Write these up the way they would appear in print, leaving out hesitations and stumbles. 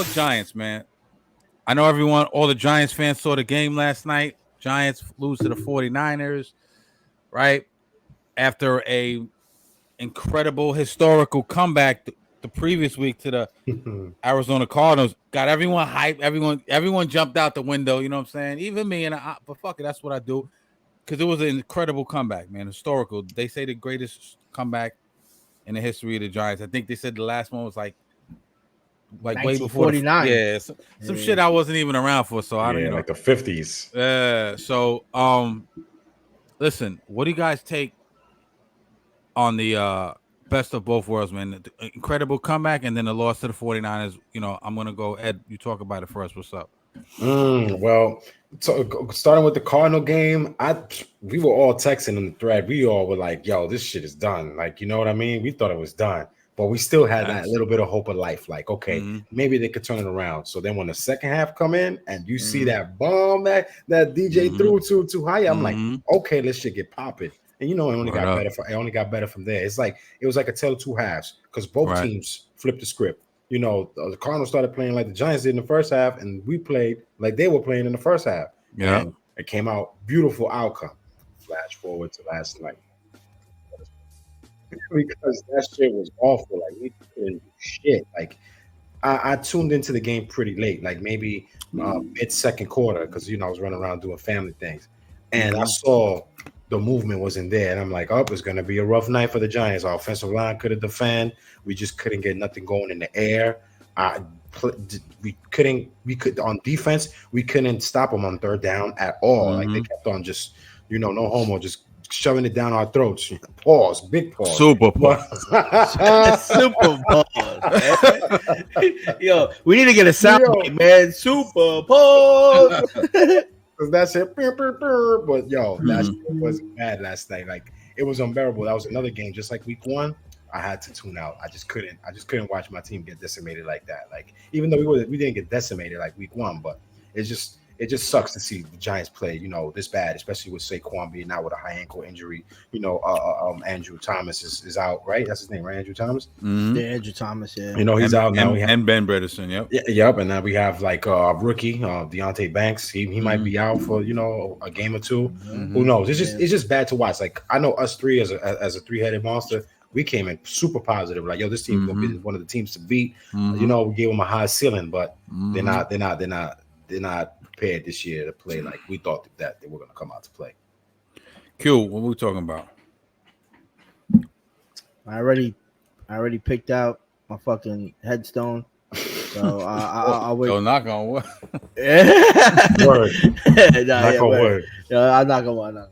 talk Giants, man. I know all the Giants fans saw the game last night. Giants lose to the 49ers, right? After a incredible historical comeback the previous week to the Arizona Cardinals. Got everyone hyped. Everyone jumped out the window. You know what I'm saying? Even me. But fuck it, that's what I do. Because it was an incredible comeback, man. Historical. They say the greatest comeback in the history of the Giants. I think they said the last one was like way before some shit I wasn't even around for. So I don't, like the 50s. Listen, what do you guys take on the best of both worlds, man? The incredible comeback and then the loss to the 49ers. I'm gonna go, Ed, you talk about it first. What's up? Well, starting with the Cardinal game, we were all texting in the thread. We all were like, yo, this shit is done. Like, you know what I mean? We thought it was done. But we still had that little bit of hope of life. Like, okay, maybe they could turn it around. So then when the second half come in and you see that bomb that DJ threw too high, I'm like, okay, let's shit get popping. And it only got better. It only got better from there. It was like a tale of two halves because both teams flipped the script. The Cardinals started playing like the Giants did in the first half, and we played like they were playing in the first half. Yeah, and it came out beautiful outcome. Flash forward to last night. Because that shit was awful. Like we couldn't do shit. Like I tuned into the game pretty late, like maybe mid second quarter, because I was running around doing family things, and I saw the movement wasn't there, and I'm like, oh, it's gonna be a rough night for the Giants. Our offensive line couldn't defend. We just couldn't get nothing going in the air. We could on defense. We couldn't stop them on third down at all. Like they kept on just no homo, just shoving it down our throats. Pause, big pause. Super pause. Super pause. Yo, we need to get a sound bite, man. Super pause. Because that's it. But yo, that shit was bad last night. Like it was unbearable. That was another game, just like week one. I had to tune out. I just couldn't watch my team get decimated like that. Like even though we didn't get decimated like week one, but it just sucks to see the Giants play, this bad, especially with Saquon being out with a high ankle injury. Andrew Thomas is out, right? That's his name, right? Andrew Thomas? Yeah, Andrew Thomas, yeah. He's out now. And Ben Bredesen, yep. Yep, and now we have like a rookie, Deontay Banks. He might be out for, a game or two. Who knows? It's just bad to watch. Like I know us three as a three-headed monster, we came in super positive. Like, yo, this team gonna be one of the teams to beat. We gave them a high ceiling, but they're not prepared this year to play like we thought that they were going to come out to play. Q, what we talking about? I already picked out my fucking headstone. So I'll wait. So knock on wood. Word. Knock on wood. I'm not gonna.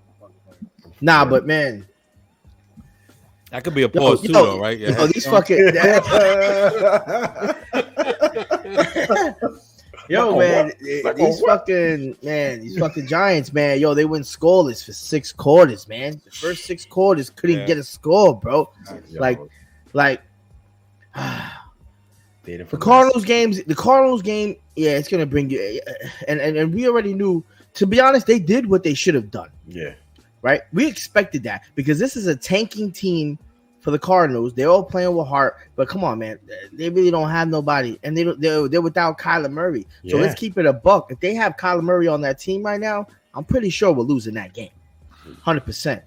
Nah, but man. That could be a pause too, though, right? Yeah. These fucking. Yo, man, these fucking Giants, man. Yo, they went scoreless for 6 quarters, man. The first 6 quarters couldn't get a score, bro. Like, the Cardinals game, yeah, it's gonna bring you, and we already knew. To be honest, they did what they should have done. Yeah, right. We expected that because this is a tanking team. For the Cardinals, they're all playing with heart, but come on, man, they really don't have nobody, and they're without Kyler Murray. So let's keep it a buck. If they have Kyler Murray on that team right now, I'm pretty sure we're losing that game, 100%.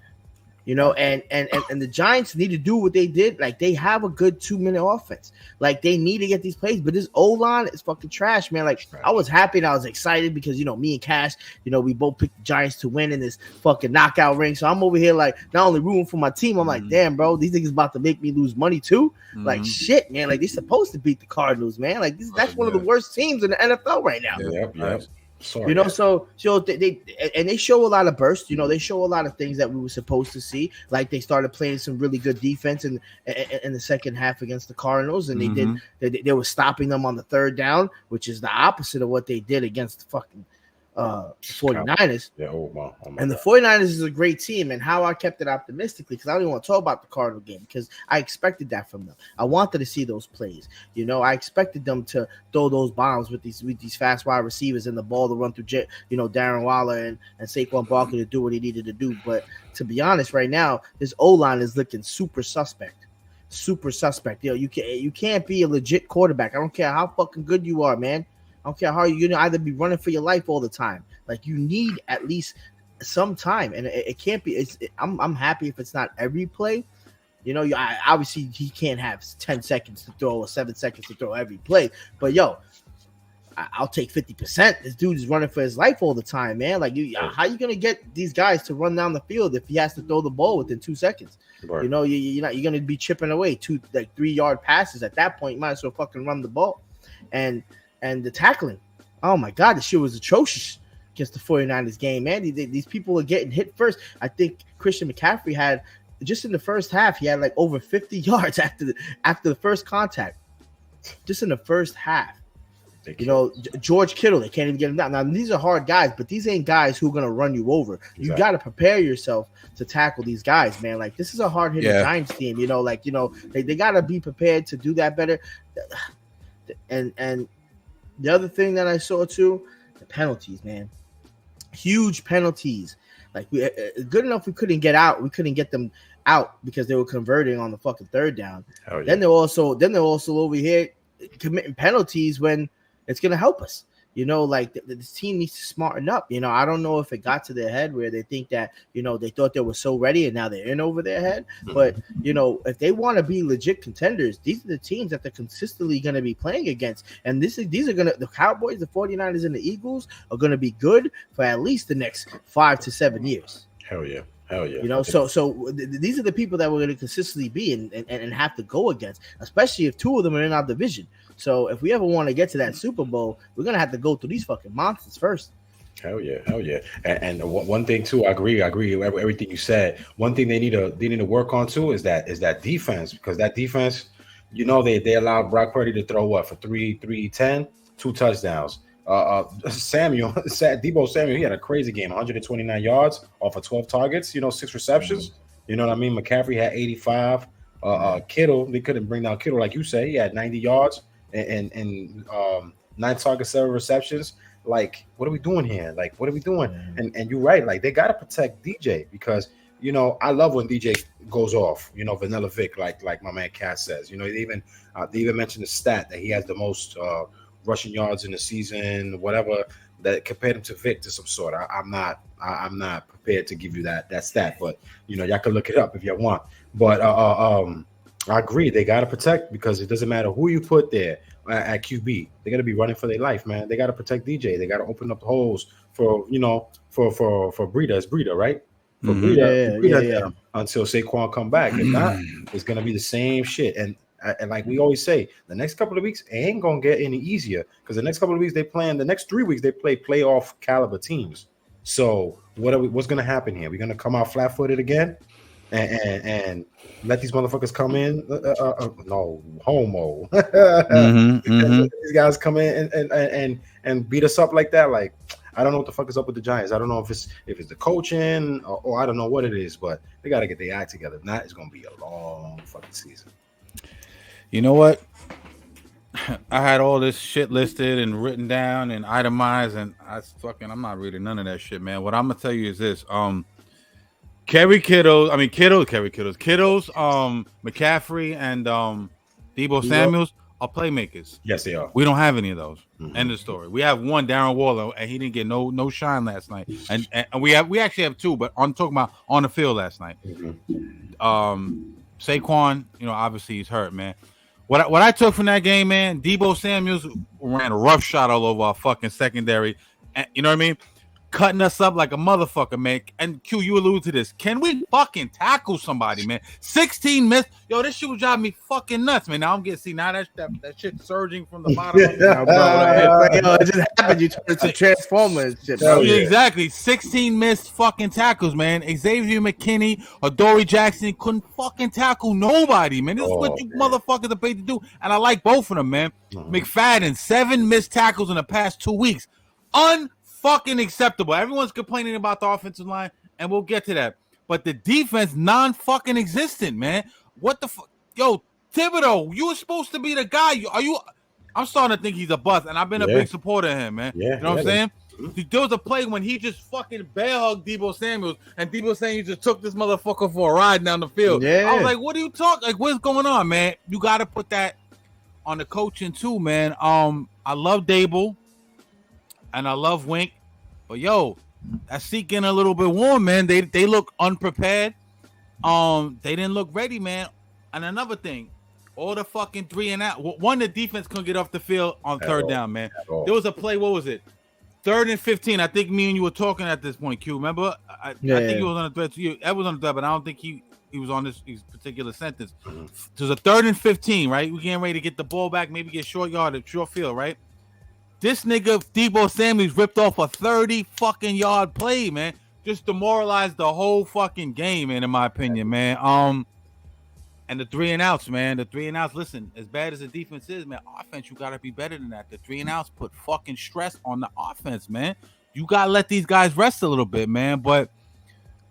And the Giants need to do what they did. Like they have a good 2-minute offense. Like they need to get these plays, but this O-line is fucking trash, man. Like I was happy and I was excited because me and Cash, we both picked the Giants to win in this fucking knockout ring. So I'm over here like not only rooting for my team, I'm like, damn, bro, these niggas about to make me lose money too. Like shit, man. Like they're supposed to beat the Cardinals, man. Like that's one of the worst teams in the NFL right now. Yep. Sorry, so they show a lot of bursts. They show a lot of things that we were supposed to see. Like they started playing some really good defense in the second half against the Cardinals, and they were stopping them on the third down, which is the opposite of what they did against the fucking 49ers. Yeah, and the 49ers is a great team, and how I kept it optimistically because I don't even want to talk about the Cardinal game because I expected that from them. I wanted to see those plays. I expected them to throw those bombs with these fast wide receivers and the ball to run through Darren Waller and Saquon Barkley to do what he needed to do. But to be honest, right now this O-line is looking super suspect. super suspect. You can't be a legit quarterback. I don't care how fucking good you are, man. I don't care how you're gonna either be running for your life all the time. Like you need at least some time, and it can't be. I'm happy if it's not every play. Obviously he can't have 10 seconds to throw or 7 seconds to throw every play. But I'll take 50%. This dude is running for his life all the time, man. Like how you gonna get these guys to run down the field if he has to throw the ball within 2 seconds? Right. You're gonna be chipping away 3-yard passes. At that point, you might as well fucking run the ball. And the tackling, oh my god, this shit was atrocious against the 49ers game, man. These people are getting hit first. I think Christian McCaffrey had, just in the first half, he had like over 50 yards after the first contact. Just in the first half. George Kittle, they can't even get him down. Now, these are hard guys, but these ain't guys who are going to run you over. Exactly. You got to prepare yourself to tackle these guys, man. Like, this is a hard-hitting Giants team, they got to be prepared to do that better. And the other thing that I saw, too, the penalties, man. Huge penalties. Like, good enough we couldn't get out. We couldn't get them out because they were converting on the fucking third down. Oh, yeah. Then they're also over here committing penalties when it's going to help us. This team needs to smarten up. I don't know if it got to their head where they think that, they thought they were so ready and now they're in over their head. But, if they want to be legit contenders, these are the teams that they're consistently going to be playing against. And these are going to, the Cowboys, the 49ers, and the Eagles are going to be good for at least the next 5 to 7 years. Hell yeah. So these are the people that we're going to consistently be and have to go against, especially if 2 of them are in our division. So if we ever want to get to that Super Bowl, we're going to have to go through these fucking monsters first. Hell yeah. And one thing too, I agree with everything you said. One thing they need to work on too is that defense, because that defense, they allowed Brock Purdy to throw for 310, 2 touchdowns. Debo Samuel, he had a crazy game, 129 yards off of 12 targets, 6 receptions. You know what I mean? McCaffrey had 85. Kittle, they couldn't bring down Kittle, like you say. He had 90 yards and 9 targets, 7 receptions. Like, what are we doing here? Like, what are we doing? And you're right. Like, they got to protect DJ because, I love when DJ goes off, Vanilla Vic, like my man Cat says. They even mentioned the stat that he has the most rushing yards in the season, whatever, that compared him to Vic to some sort. I'm not prepared to give you that stat, but y'all can look it up if you want. But I agree, they gotta protect because it doesn't matter who you put there at QB. They gotta be running for their life, man. They gotta protect DJ. They gotta open up the holes for Breida. It's Breida, right? For Breida until Saquon come back. If not, it's gonna be the same shit. And like we always say, the next couple of weeks ain't gonna get any easier because the next couple of weeks the next 3 weeks they play playoff caliber teams. So what's gonna happen here? We're gonna come out flat-footed again and let these motherfuckers come in? No, homo. These guys come in and beat us up like that. Like, I don't know what the fuck is up with the Giants. I don't know if it's the coaching or I don't know what it is, but they gotta get their act together. If not, it's gonna be a long fucking season. You know what? I had all this shit listed and written down and itemized, and I'm not reading none of that shit, man. What I'm gonna tell you is this: Kittles, McCaffrey, and Debo Samuels are playmakers. Yes, they are. We don't have any of those. End of story. We have one, Darren Waller, and he didn't get no shine last night. And we actually have 2, but I'm talking about on the field last night. Saquon, obviously he's hurt, man. What I took from that game, man, Debo Samuels ran a rough shot all over our fucking secondary. And, you know what I mean? Cutting us up like a motherfucker, man. And Q, you allude to this. Can we fucking tackle somebody, man? 16 missed. Yo, this shit was driving me fucking nuts, man. Now I'm getting, now that shit surging from the bottom of me. It just happened. You turned into Transformers shit, bro. Yeah, exactly. 16 missed fucking tackles, man. Xavier McKinney or Dory Jackson couldn't fucking tackle nobody, man. This is what you motherfuckers are paid to do. And I like both of them, man. McFadden, 7 missed tackles in the past 2 weeks. Fucking acceptable. Everyone's complaining about the offensive line, and we'll get to that. But the defense, non-fucking existent, man. What the fuck? Yo, Thibodeau, you were supposed to be the guy. I'm starting to think he's a bust, and I've been a big supporter of him, man. Yeah, you know what I'm saying? There was a play when he just fucking bear hugged Deebo Samuels, and Deebo Samuels just took this motherfucker for a ride down the field. Yeah. I was like, what are you talking? Like, what's going on, man? You got to put that on the coaching too, man. I love Dable and I love Wink, but yo, that's seeking a little bit warm, man. They look unprepared. They didn't look ready, man. And another thing, all the fucking 3 and out. One, the defense couldn't get off the field on third down, man. There was a play. What was it? 3rd and 15. I think me and you were talking at this point, Q. Remember? I think he was on the thread to you. Ed was on the thread, but I don't think he was on this particular sentence. So it was a 3rd and 15, right? We're getting ready to get the ball back, maybe get short field, right? This nigga Deebo Samuels ripped off a 30 fucking yard play, man. Just demoralized the whole fucking game, man, in my opinion, man. And the 3 and outs, man. The 3 and outs. Listen, as bad as the defense is, man, offense, you gotta be better than that. The 3 and outs put fucking stress on the offense, man. You gotta let these guys rest a little bit, man. But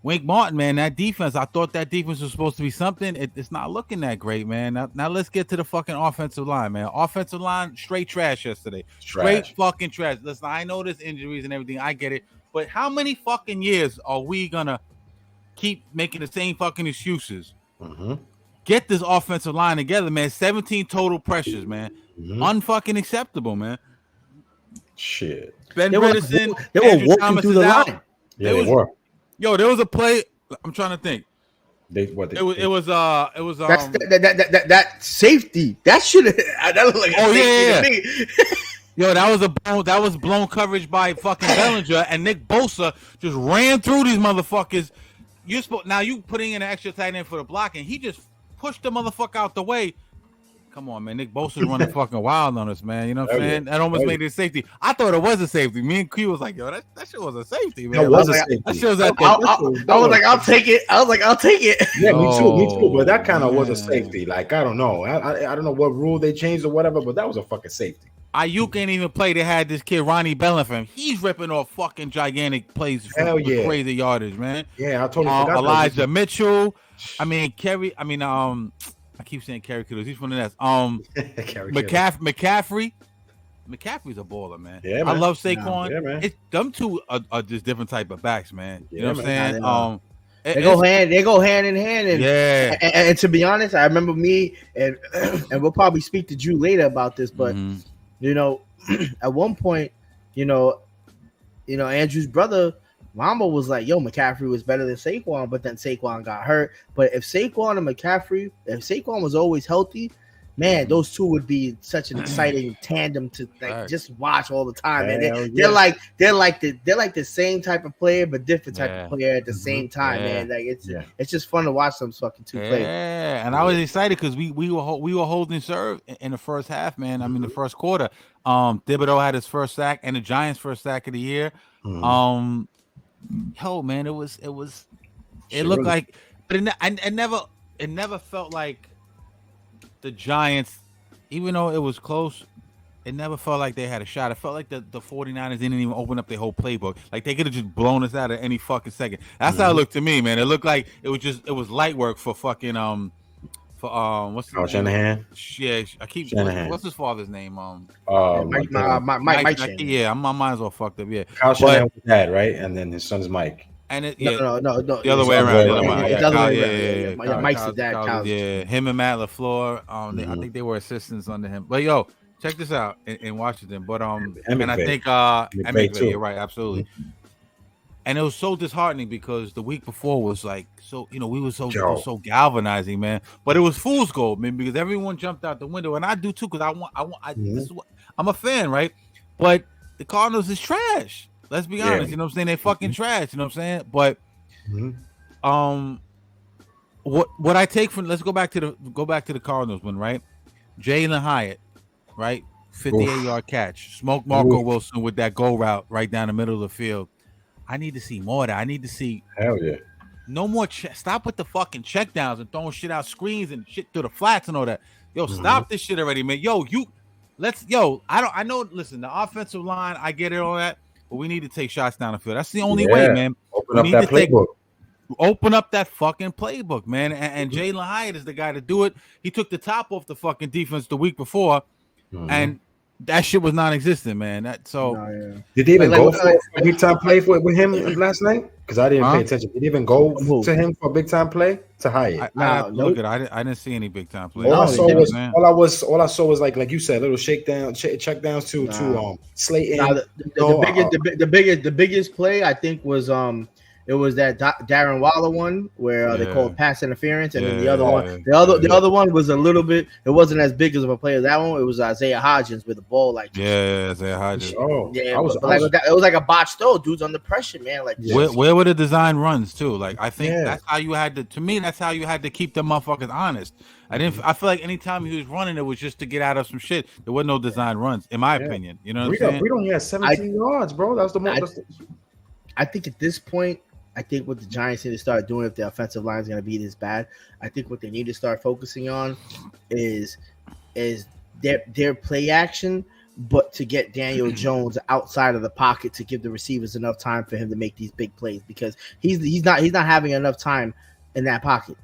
Wink Martin, man, that defense, I thought that defense was supposed to be something. It's not looking that great, man. Now let's get to the fucking offensive line, man. Offensive line, straight trash yesterday. Straight fucking trash. Listen, I know there's injuries and everything. I get it. But how many fucking years are we gonna keep making the same fucking excuses? Get this offensive line together, man. 17 total pressures, man. Unfucking acceptable, man. Shit. Ben Bredesen, they were walking through the line. Yeah, they were. Yo, there was a play. I'm trying to think. It was that safety. That should have. That looked like Yo, that was blown coverage by fucking Bellinger, and Nick Bosa just ran through these motherfuckers. Now you putting in an extra tight end for the block, and he just pushed the motherfucker out the way. Come on, man. Nick Bosa's running fucking wild on us, man. You know what I'm saying? That almost made it a safety. I thought it was a safety. Me and Q was like, yo, that shit was a safety, man. That was a safety. That shit was at I was like, I'll take it. Yeah, me too. But that kind of was a safety. Like, I don't know. I don't know what rule they changed or whatever, but that was a fucking safety. Ayuk ain't even play. They had this kid, Ronnie Bellingham. He's ripping off fucking gigantic plays for crazy yardage, man. Yeah, I totally forgot. Elijah Mitchell. I keep saying Kerry Kittles. He's from the Nets. McCaffrey. McCaffrey's a baller, man. Yeah, man. I love Saquon. Yeah, man. Them two are just different type of backs, man. You know what I'm saying? They go hand in hand. And to be honest, I remember me and we'll probably speak to Drew later about this, but you know, at one point, you know, Andrew's brother Mamba was like, yo, McCaffrey was better than Saquon, but then Saquon got hurt. But if Saquon was always healthy, man, those two would be such an exciting tandem to just watch all the time. Man, they're like the same type of player, but different type of player at the same time, man. Like it's just fun to watch them fucking two play. Yeah, and I was excited because we were holding serve in the first half, man. I mean the first quarter. Thibodeau had his first sack and the Giants' first sack of the year. Yo, man, it looked like, but it never felt like the Giants, even though it was close, it never felt like they had a shot. It felt like the 49ers didn't even open up their whole playbook. Like they could have just blown us out at any fucking second. That's how it looked to me, man. It looked like it was light work for fucking what's his name? Shanahan. Yeah, I keep Shanahan. What's his father's name? Mike. Yeah, my mind's all fucked up. Yeah, Kyle Shanahan was dad, right? And then his son's Mike. And no, the other way around. Mike's the dad. Yeah, him and Matt LaFleur. I think they were assistants under him. But yo, check this out in Washington. But and I think McVay, you're right, absolutely. And it was so disheartening because the week before was like we were so galvanizing, man. But it was fool's gold, man, because everyone jumped out the window, and I do too, because this is what I'm a fan, right? But the Cardinals is trash. Let's be honest, you know what I'm saying? They fucking trash, you know what I'm saying? But what I take from let's go back to the Cardinals one, right? Jalen Hyatt, right? 58-yard catch. Smoke Marco Wilson with that go route right down the middle of the field. I need to see more of that. I need to see no more stop with the fucking check downs and throwing shit out screens and shit through the flats and all that. Yo, stop this shit already, man. I know, listen, the offensive line, I get it, all that, but we need to take shots down the field. That's the only way, man. Open up that playbook. Open up that fucking playbook, man. And Jalen Hyatt is the guy to do it. He took the top off the fucking defense the week before, and that shit was non-existent, man. Did they even go for a big time play with him last night? Because I didn't pay attention. Did they even go to him for a big time play to Hyatt? Look at it. I didn't see any big time play. All I saw was like you said, little shakedown, check downs to Slayton. The biggest play I think was it was that Darren Waller one where they called pass interference, and then the other one was a little bit. It wasn't as big as of a play as that one. It was Isaiah Hodgins with the ball Isaiah Hodgins. It was like a botched throw. Dude's under pressure, man. Like where were the design runs too? Like I think that's how you had to. To me, that's how you had to keep the motherfuckers honest. I feel like anytime he was running, it was just to get out of some shit. There was no design runs, in my opinion. You know what I'm saying? We only had 17 yards, bro. That was the most. I think at this point, I think what the Giants need to start doing if the offensive line is going to be this bad, I think what they need to start focusing on is their play action, but to get Daniel Jones outside of the pocket to give the receivers enough time for him to make these big plays, because he's not having enough time in that pocket.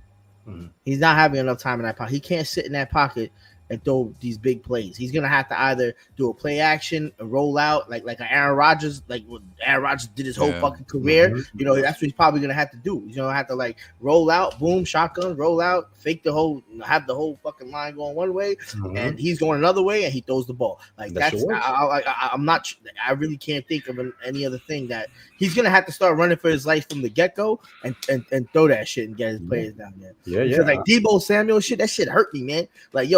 Mm-hmm. He's not having enough time in that pocket. He can't sit in that pocket and throw these big plays. He's gonna have to either do a play action, a rollout, like Aaron Rodgers, like what Aaron Rodgers did his whole fucking career. Mm-hmm. You know, that's what he's probably gonna have to do. He's gonna have to like roll out, boom, shotgun, roll out, fake the whole, have the whole fucking line going one way, and he's going another way, and he throws the ball. Like that's I'm not. I really can't think of any other thing that he's gonna have to start running for his life from the get go and throw that shit and get his players down there. Because like Deebo Samuel shit, that shit hurt me, man. Like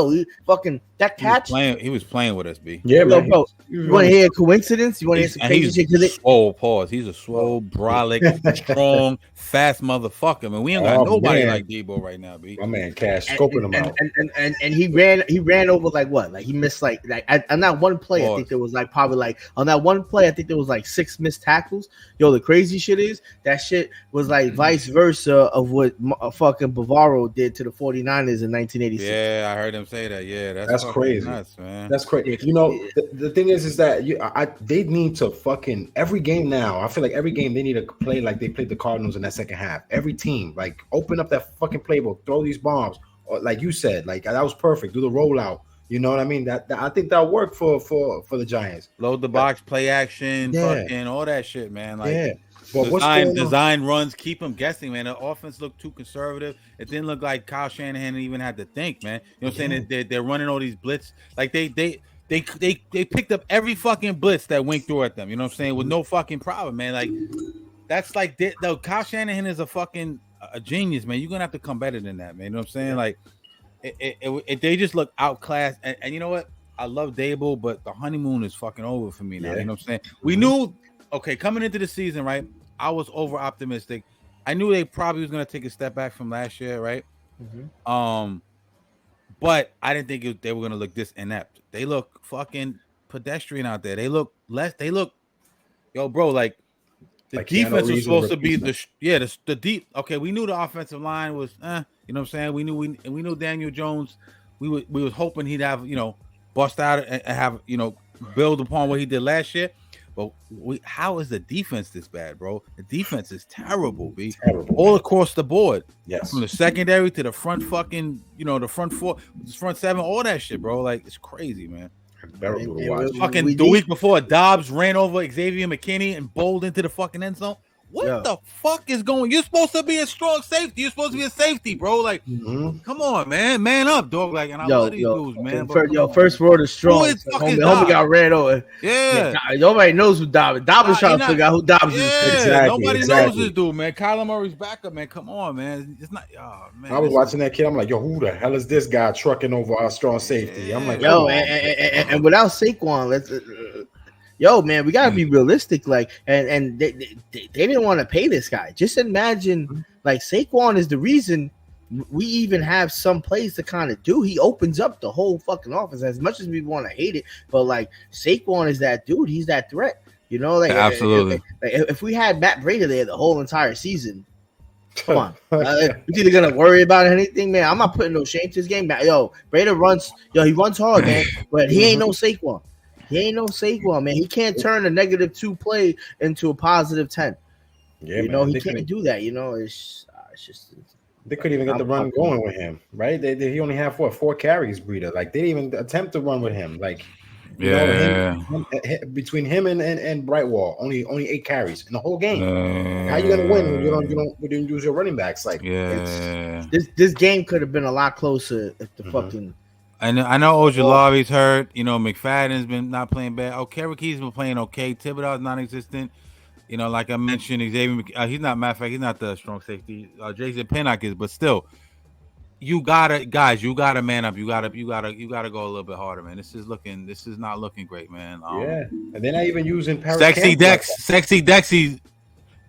fucking that catch. He was playing with us, B. Yeah, man. Bro, you want to hear a coincidence? You want to hear some crazy shit? Swole, pause. He's a swole, brolic, strong, fast motherfucker. Man, we ain't got nobody like Deebo right now, B. My man Cash scoping him out. And he ran over like what? Like he missed like on that one play, I think there was like probably like on that one play, I think there was like 6 missed tackles. Yo, the crazy shit is that shit was like vice versa of what fucking Bavaro did to the 49ers in 1986. Yeah, I heard him say that. Yeah, that's crazy. Nuts, man. That's crazy. You know, the thing is that they need to fucking every game now. I feel like every game they need to play like they played the Cardinals in that second half. Every team, like, open up that fucking playbook, throw these bombs, or like you said, like that was perfect. Do the rollout. You know what I mean? That I think that'll work for the Giants. Load the box, play action, fucking all that shit, man. Like, but design runs, keep them guessing, man. The offense looked too conservative. It didn't look like Kyle Shanahan even had to think, man. You know what I'm saying? They're running all these blitz. Like they picked up every fucking blitz that went through at them. You know what I'm saying? With no fucking problem, man. Like that's like Kyle Shanahan is a fucking a genius, man. You're gonna have to come better than that, man. You know what I'm saying? Like they just look outclassed. And you know what? I love Dable, but the honeymoon is fucking over for me now. You know what I'm saying? We knew, coming into the season, right? I was over optimistic. I knew they probably was gonna take a step back from last year, right? Mm-hmm. But I didn't think they were gonna look this inept. They look fucking pedestrian out there. They look, yo, bro, like the defense was supposed to be the deep. Okay, we knew the offensive line was, you know what I'm saying? We knew Daniel Jones. We was hoping he'd have, bust out and have, build upon what he did last year. But how is the defense this bad, bro? The defense is terrible, B. Terrible, all across the board. Yes. From the secondary to the front fucking, the front 4, front 7, all that shit, bro. Like, it's crazy, man. Terrible to watch. Fucking the week before, Dobbs ran over Xavier McKinney and bowled into the fucking end zone. What the fuck is going? You're supposed to be a strong safety. You're supposed to be a safety, bro. Like, come on, man up, dog. Like, and I love these dudes, man. First word is strong. Homie got ran over. Yeah. Nobody knows who Dobbs. Dobbs is trying to figure out who Dobbs is. Exactly. Nobody knows this dude, man. Kyler Murray's backup, man. Come on, man. It's not. Oh, man. I was watching that kid. I'm like, yo, who the hell is this guy trucking over our strong safety? I'm like, yo, and without Saquon, let's. Yo, man, we gotta be realistic. Like, and they didn't want to pay this guy. Just imagine, like, Saquon is the reason we even have some plays to kind of do. He opens up the whole fucking offense. As much as we want to hate it, but like, Saquon is that dude. He's that threat. Like, absolutely. If we had Matt Breida there the whole entire season, come on, we're either gonna worry about anything, man. I'm not putting no shame to his game. Yo, Breida runs. Yo, he runs hard, man, but he ain't no Saquon. He ain't no Saquon, man. He can't turn a -2 play into a +10. Yeah, he can't do that. It's just they couldn't even get the run going with him, right? He only had 4 carries, Breida. Like, they didn't even attempt to run with him. Like, You know, between him and Brightwall, only 8 carries in the whole game. How you gonna win when you didn't use your running backs? Like, this game could have been a lot closer if the fucking. I know Ojolari's hurt. You know, McFadden's been not playing bad. Kereke's been playing okay. Thibodeau's non-existent. You know, like I mentioned, he's not. Matter of fact, he's not the strong safety. Jason Pinnock is, but still, you gotta man up. You gotta go a little bit harder, man. This is not looking great, man. And they're not even using Paris Sexy Dexy,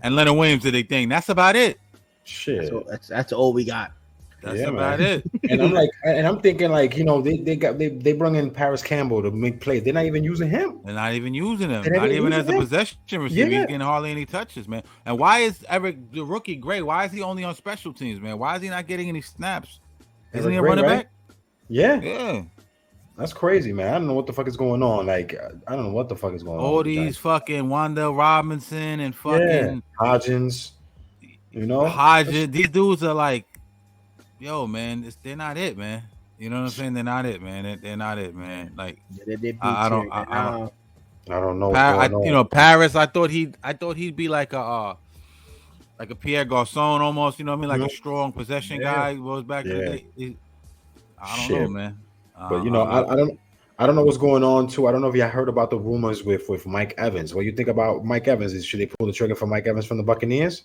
and Leonard Williams did their thing. That's about it. Shit, so that's all we got. That's about it. And I'm thinking like, you know, they bring in Paris Campbell to make plays. They're not even using him. They're not even using him. Not even as a possession receiver. He's getting hardly any touches, man. And why is Eric, the rookie, Gray? Why is he only on special teams, man? Why is he not getting any snaps? Isn't he a running back? Yeah. That's crazy, man. I don't know what the fuck is going on. Like, I don't know what the fuck is going on. All these fucking Wanda Robinson and fucking Hodgins. You know, these dudes are like, yo, man, they're not it, man. You know what I'm saying? They're not it, man. They're not it, man. Like, I don't know. You know, Paris. I thought he'd be like a Pierre Garçon almost. You know what I mean? Like a strong possession guy. Goes back to the day. I don't know, man. But you know, I don't know what's going on too. I don't know if you heard about the rumors with Mike Evans. What do you think about Mike Evans? Should they pull the trigger for Mike Evans from the Buccaneers?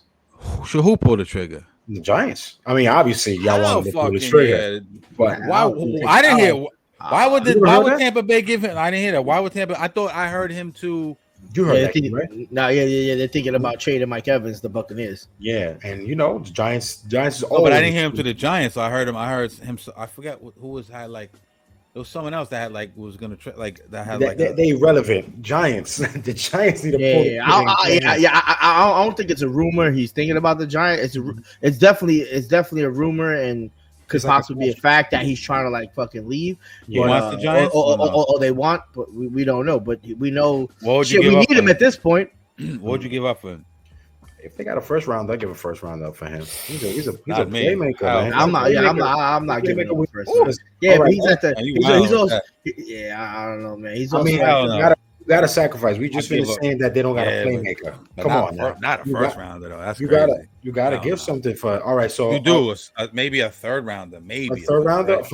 Should who pull the trigger? The Giants. I mean, obviously, y'all wanted to pull the trigger. But why? I didn't hear. Why would Tampa Bay give him? I didn't hear that. Why would Tampa? I thought I heard him to. You heard that, right? No, they're thinking about trading Mike Evans, the Buccaneers. Yeah, and you know, the Giants is. But I didn't hear him to the Giants. So I heard him. I forget who was had like. There was someone else that had like was gonna they irrelevant Giants. The Giants need to pull. I don't think it's a rumor. He's thinking about the Giants. It's definitely a rumor and could possibly be a fact that he's trying to like fucking leave. He wants the Giants, or they want, but we don't know. But we know. We need him at this point. What would you give up for him? If they got a first round, I'll give a first round up for him. He's a playmaker. Man. I'm not giving him a first round. Yeah, but he's at the. He's also. Yeah, I don't know, man. He's also. You got to sacrifice. We just finished saying that they don't got a playmaker. Come on, not a first rounder though. That's you got to give something for. All right, so you do maybe a third rounder, maybe a third rounder.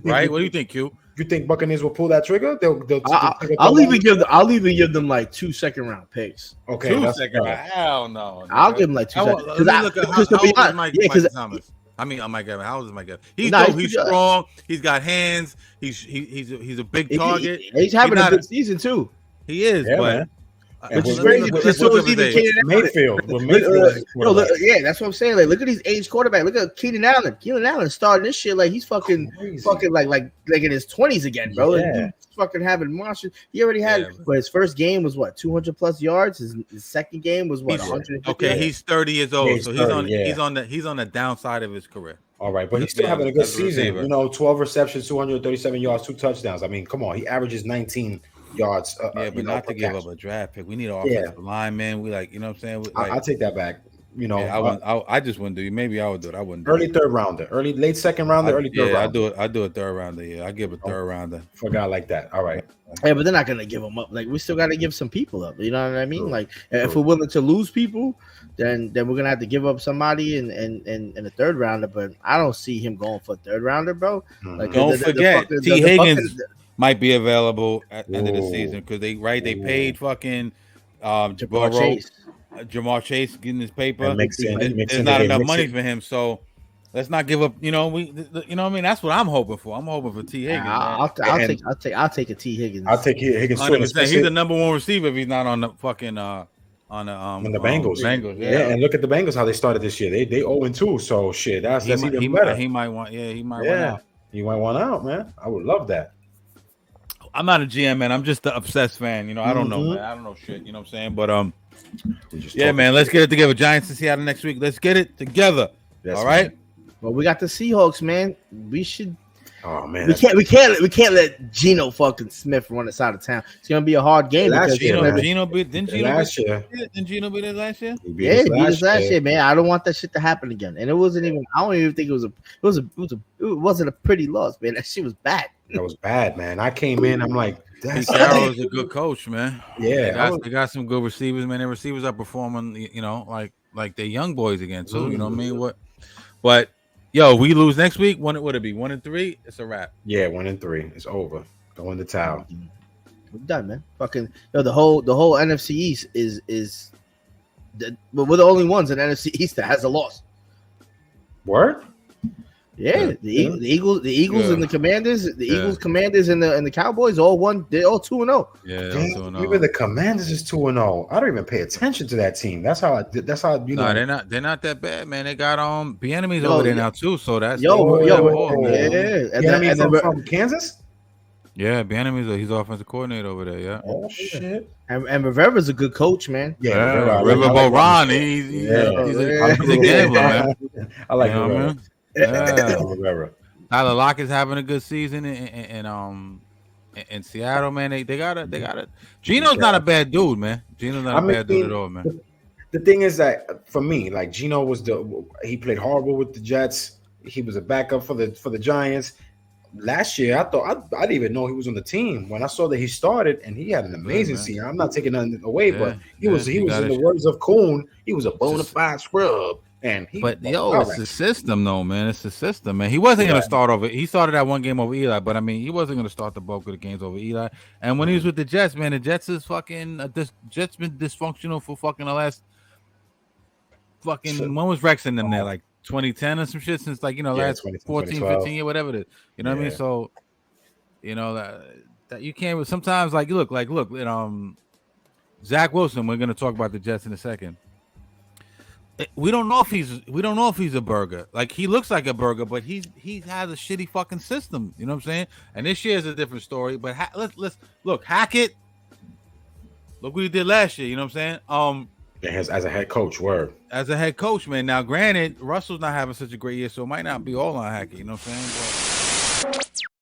Right? What do you think, Q? You think Buccaneers will pull that trigger? I'll even give them like 2 second-round picks. Okay, 2 second round. Hell no. I'll give them like 2 seconds. Because Thomas. I mean, Mike Evans. How old is Mike Evans? He's strong. He's got hands. He's a big target. He's having a good season too. He is, but. Which is crazy because so is even Keenan Allen. Mayfield. That's what I'm saying. Like, look at these age quarterbacks. Look at Keenan Allen. Keenan Allen starting this shit like he's fucking like in his 20s again, bro. Yeah. He's fucking having monsters. He already had, but his first game was what 200 plus yards. His second game was what 150. Okay, yards? He's 30 years old, so he's on the downside of his career. All right, but he's still having a good season. You know, 12 receptions, 237 yards, 2 touchdowns. I mean, come on, he averages 19 yards. But not to give up a draft pick. We need an offensive lineman. We like, you know what I'm saying? I'll take that back. You know, I just wouldn't do it. Maybe I would do it. I wouldn't do early third rounder, late second rounder, early third rounder. I do a third rounder. Yeah, I give a third rounder for a guy like that. All right. Yeah, but they're not gonna give them up. Like, we still got to give some people up. You know what I mean? True. Like, if we're willing to lose people, then we're gonna have to give up somebody in a third rounder. But I don't see him going for a third rounder, bro. Like, don't forget, T. Higgins might be available at the end of the season because they paid fucking Jamar Chase getting his paper. There's not enough money for him, so let's not give up. You know, you know what I mean. That's what I'm hoping for. I'm hoping for T. Higgins. I'll take a T. Higgins. I'll take Higgins. 100%. He's the number one receiver if he's not on the fucking on the Bengals. Yeah, and look at the Bengals how they started this year. They 0-2. So shit, that's even better. He might want. Yeah, he might. Yeah, he might want out, man. I would love that. I'm not a GM, man. I'm just an obsessed fan. You know, I don't know, man. I don't know shit. You know what I'm saying? But man, let's get it together. Giants to Seattle next week. Let's get it together. All right. Man. Well, we got the Seahawks, man. We should. Oh man, we can't let Geno fucking Smith run us out of town. It's gonna be a hard game. Didn't Geno beat last year? Didn't Geno beat us last year? He beat us last year, man. I don't want that shit to happen again. And it wasn't even. I don't even think it wasn't a pretty loss, man. That shit was bad. That was bad, man. I came in, I'm like, Pete Carroll is a good coach, man. Yeah, they got some good receivers, man. Their receivers are performing, you know, like they're young boys again too. You know what I mean? But yo, we lose next week. Would it be 1-3? It's a wrap. Yeah, 1-3. It's over. Go in the towel. We're done, man. Fucking the whole NFC East is but we're the only ones in NFC East that has a loss. Word? Yeah, the Eagles and the Commanders, Eagles, Commanders, and the Cowboys all won. They're all 2-0. Yeah, even the Commanders is 2-0. I don't even pay attention to that team. That's how you know. They're not that bad, man. They got Bieniemy's over there now too. So that's and from Kansas. Yeah, Bieniemy's he's offensive coordinator over there. Yeah. Oh shit. And Rivera's a good coach, man. Yeah, Riverboat Ron. He's a gambler, man. I like him, man. Yeah. Tyler Lockett's having a good season in Seattle, man. They got it. Gino's not a bad dude, man. Gino's not a bad dude at all, man. The thing is that for me, like Gino he played horrible with the Jets. He was a backup for the Giants. Last year, I didn't even know he was on the team. When I saw that he started and he had an amazing season, I'm not taking nothing away, but he was in the words of Kuhn, he was a bona fide scrub. It's the system, though, man. It's the system, man. He wasn't going to start over. He started that one game over Eli, but I mean, he wasn't going to start the bulk of the games over Eli. And when he was with the Jets, man, the Jets is Jets been dysfunctional for fucking the last when was Rex in them there? Like 2010 or some shit since last 14, 15 years, whatever it is. You know what I mean? So, you know that you can't. Sometimes look, Zach Wilson. We're going to talk about the Jets in a second. We don't know if he's a burger. Like he looks like a burger, but he has a shitty fucking system. You know what I'm saying? And this year is a different story. But let's look Hackett. Look what he did last year. You know what I'm saying? As a head coach, as a head coach, man. Now, granted, Russell's not having such a great year, so it might not be all on Hackett. You know what I'm saying? But